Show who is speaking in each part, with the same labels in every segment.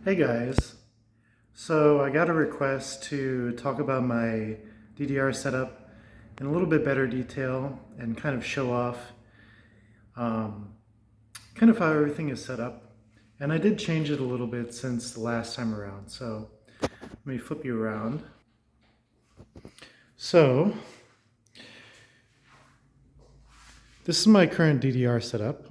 Speaker 1: Hey guys, so I got a request to talk about my DDR setup in a little bit better detail and kind of show off um, kind of how everything is set up. And I did change it a little bit since the last time around, so let me flip you around. So this is my current DDR setup.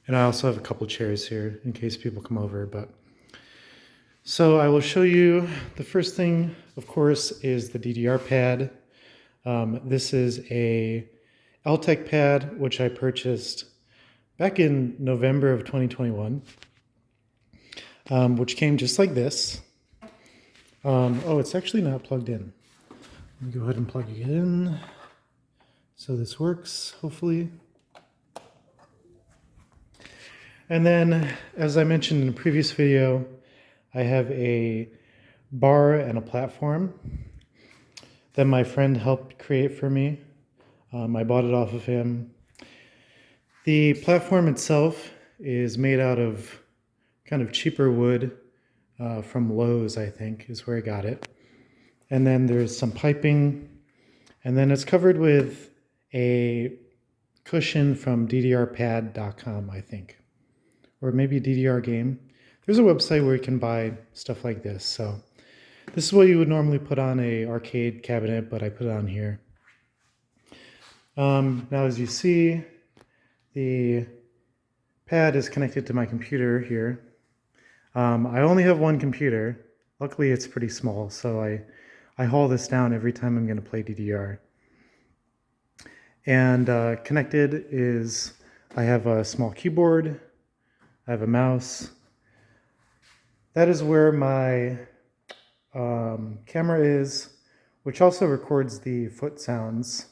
Speaker 1: And I also have a couple chairs here in case people come over, so I will show you, the first thing, of course, is the DDR pad. This is a L-TEK pad, which I purchased back in November of 2021, which came just like this. Oh, it's actually not plugged in. Let me go ahead and plug it in. So this works, hopefully. And then, as I mentioned in a previous video, I have a bar and a platform that my friend helped create for me. I bought it off of him. The platform itself is made out of kind of cheaper wood from Lowe's, I think, is where I got it. And then there's some piping, and then it's covered with a cushion from DDRpad.com, I think, or maybe DDR Game. There's a website where you can buy stuff like this. So this is what you would normally put on a arcade cabinet, but I put it on here. Now, as you see, the pad is connected to my computer here. I only have one computer. Luckily, it's pretty small, so I haul this down every time I'm going to play DDR. And connected is, I have a small keyboard, I have a mouse. That is where my camera is, which also records the foot sounds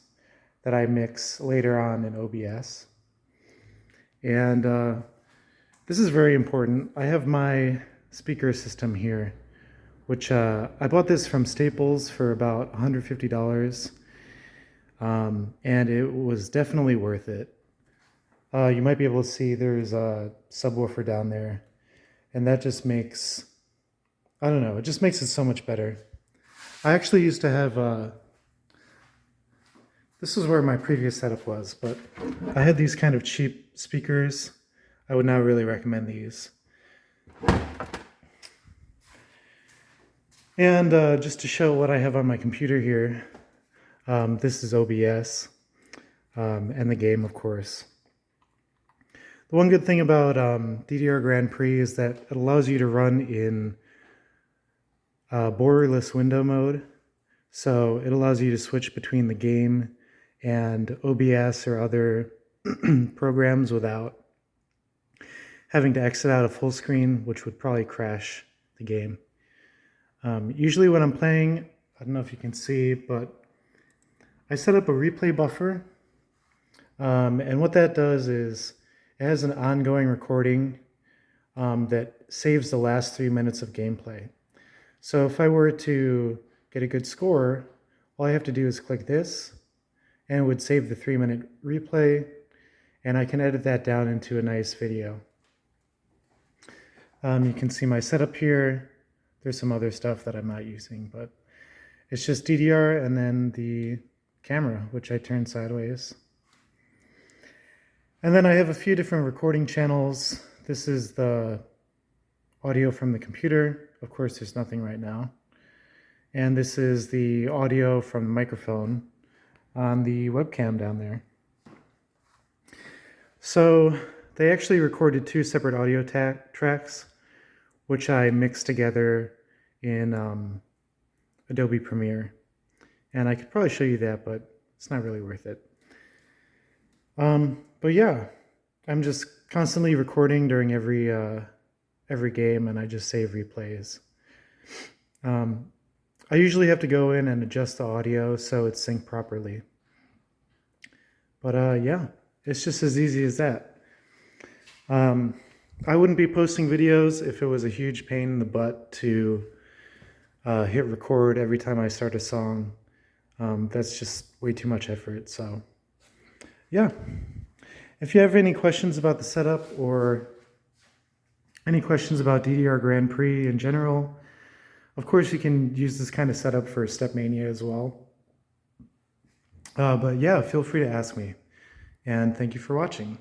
Speaker 1: that I mix later on in OBS. And this is very important. I have my speaker system here, which I bought this from Staples for about $150, and it was definitely worth it. You might be able to see there's a subwoofer down there, and that just makes, I don't know, it just makes it so much better. I actually used to have, this is where my previous setup was, but I had these kind of cheap speakers. I would not really recommend these. And just to show what I have on my computer here, this is OBS, and the game, of course. The one good thing about DDR Grand Prix is that it allows you to run in borderless window mode. So it allows you to switch between the game and OBS or other programs without having to exit out of full screen, which would probably crash the game. Usually when I'm playing, I don't know if you can see, but I set up a replay buffer. And what that does is it has an ongoing recording that saves the last 3 minutes of gameplay. So if I were to get a good score, all I have to do is click this, and it would save the 3-minute replay, and I can edit that down into a nice video. You can see my setup here. There's some other stuff that I'm not using, but it's just DDR and then the camera, which I turn sideways. And then I have a few different recording channels. This is the audio from the computer. Of course, there's nothing right now. And this is the audio from the microphone on the webcam down there. So they actually recorded 2 separate audio tracks, which I mixed together in Adobe Premiere. And I could probably show you that, but it's not really worth it. But yeah, I'm just constantly recording during every game, and I just save replays. I usually have to go in and adjust the audio so it's synced properly. But yeah, it's just as easy as that. I wouldn't be posting videos if it was a huge pain in the butt to hit record every time I start a song. That's just way too much effort, so yeah. If you have any questions about the setup or Any questions about DDR Grand Prix in general? Of course, you can use this kind of setup for StepMania as well. But yeah, feel free to ask me. And thank you for watching.